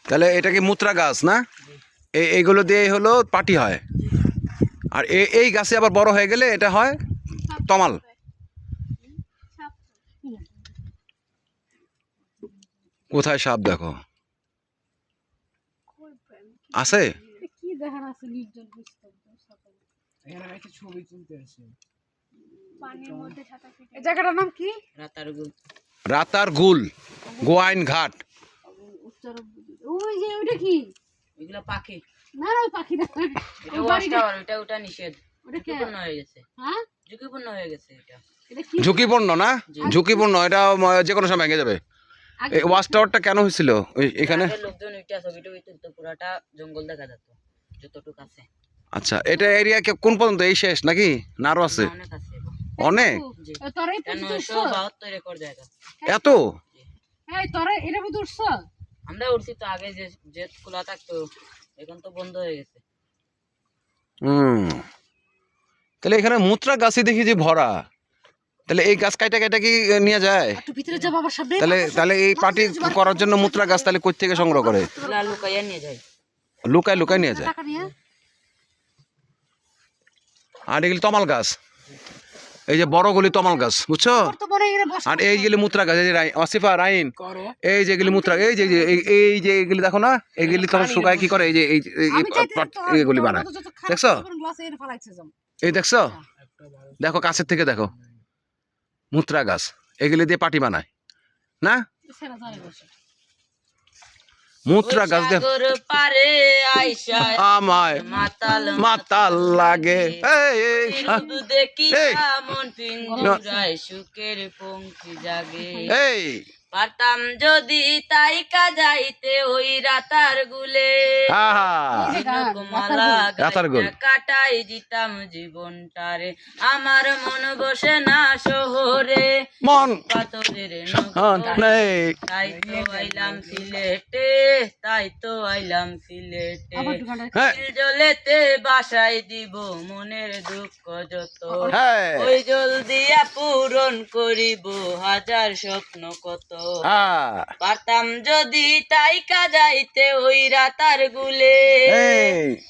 তাহলে এটা কি মুত্রা গাছ না? এইগুলো দিয়ে হলো পাটি হয়, আর এই গাছে আবার বড় হয়ে গেলে এটা হয় তমাল। কোথায় সাপ দেখো আছে? রাতারগুল গোয়াইন ঘাট। ঝুঁকিপূর্ণ না? ঝুঁকিপূর্ণ, এটা যে কোনো সময় ভেঙে যাবে। এই ওয়াচ টাওয়ারটা কেন হয়েছিল এখানে? জঙ্গল দেখা যেত যতটুকু আছে। আচ্ছা, এটা এরিয়া কোন পর্যন্ত? এই শেষ নাকি না আরো আছে? অনেক। এত? আমরা উঠছি তো আগে, যে খোলা থাকতো, এখন তো বন্ধ হয়ে গেছে। তাহলে এখানে মুত্রা গাছই দেখি যে ভরা, তাহলে এই গাছ কাটা কাটা কি নিয়ে যায়? তাহলে এই পার্টি করার জন্য মুত্রা গাছ তাহলে কই থেকে সংগ্রহ করে? লুকাইয়া নিয়ে যায়। লুকায় লুকায় নিয়ে যায়। আর এগুলি তমাল গাছ, এই যে বড়গুলি তমাল গাছ, বুঝছো? আর এইগুলি মুত্রা গাছ, এই যে আসিফা রাইন, এই যে এগুলি মুত্রা, এই যে এই যে এগুলি দেখো না, এগুলি তখন শুকায় কি করে, এই যে এইগুলি বানায়, দেখছো? এই দেখছো, দেখো কাছের থেকে দেখো, মুত্রা গাছ, এগুলি দিয়ে পাটি বানায় না? মুত্রা গাছ দিয়ে আমায় মাতাল লাগে। সুখের পঙ্ক্তি জাগে, পারতাম যদি তাইকা যাইতে ওই রাতার গুলে, কাটাই দিতাম জীবনটারে। আমার মন বসে না শহরে, মন পাথরের তাই তো আইলাম সিলেটে, তাই তো আইলাম সিলেটে। জলেতে বাসায় দিব মনের দুঃখ যত, ওই জল দিয়া পূরণ করিব হাজার স্বপ্ন কত। পারতাম যদি তাইকা যাইতে ওই রাতার গুলে,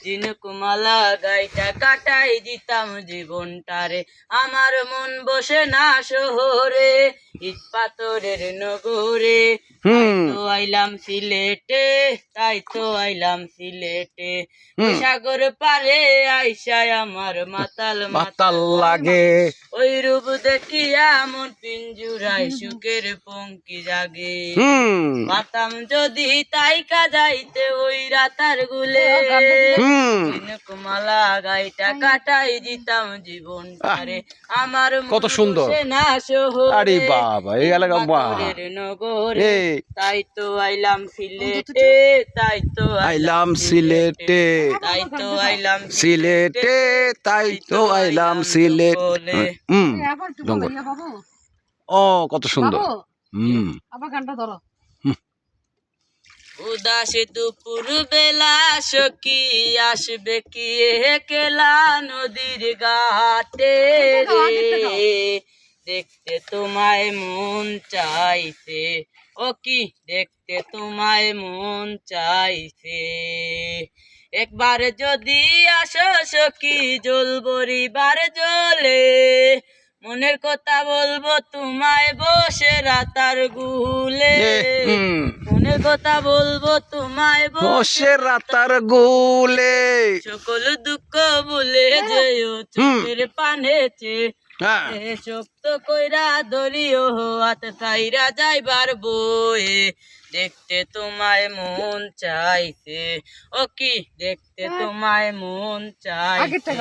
ঝিনুকমালা গাইটা কাটাই দিতাম জীবনটারে। আমার মন বসে না শহরে, ইট পাথরের নগরে, তাই তো আইলাম সিলেটে, তাই তো আইলাম সিলেটে। সাগর পারে আইসায় আমার মাতাল মাতাল লাগে, ওই রূপ দেখিয়া মন পিঞ্জুরায় সুখের পঙ্কি জাগে। পারতাম যদি তাইকা যাইতে ওই রাতার গুলে, ঝিনুকমালা গাইটা কাটাই দিতাম জীবনটারে। আমার কত সুন্দর না শহরে, আরে বাবা এই এলাকা নগরে, তাই তো আইলাম সিলেটে, তাই তো আইলাম সিলেটে, তাই তো আইলাম সিলেটে, তাই তো আইলাম সিলেটে। জঙ্গল, ও কত সুন্দর। আবার গানটা ধরো। উদাস দুপুর বেলা সখী আসবে কি একলা নদীর ঘাটে রে, দেখতে তোমায় মন চাইছে, ও কি দেখতে তোমায় মন চাইছে। একবার যদি আসো সখী জল বরিবার জলে, মনের কথা বলবো তোমায় বসে রাতার গুলে, মনের কথা বলবো তোমায় বসে রাতার গুলে। সকল দুঃখ ভুলে যেও চোখের পানেছে, শক্ত কইরা ধরিও হাত ছাইরা যাইবার বয়ে, দেখতে তোমায় মন চাইছে, ও কি দেখতে তোমায় মন চাইছে।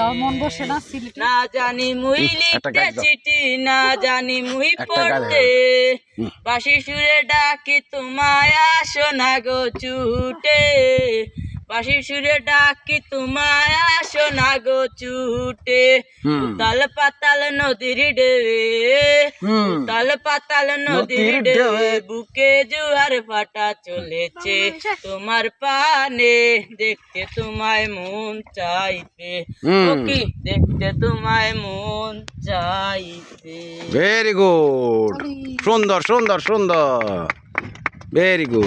না জানি মুই লিখতে চিঠি, না জানি মুই পড়তে, বাঁশি সুরে ডাকি তোমায় আসো না গো ছুটে, বাঁশির সুরে ডাকি তোমায় আসো না গো ছুটে হুম উতাল পাতাল নদীর ঢেউয়ে হুম উতাল পাতাল নদীর নদীর ঢেউয়ে ঢেউয়ে বুকে জোয়ার ফাটা চলেছে তোমার পানে দেখতে তোমায় মন চাইতে হুম ও কি দেখতে তোমায় মন চাইতে ভেরি গুড সুন্দর সুন্দর সুন্দর ভেরি গুড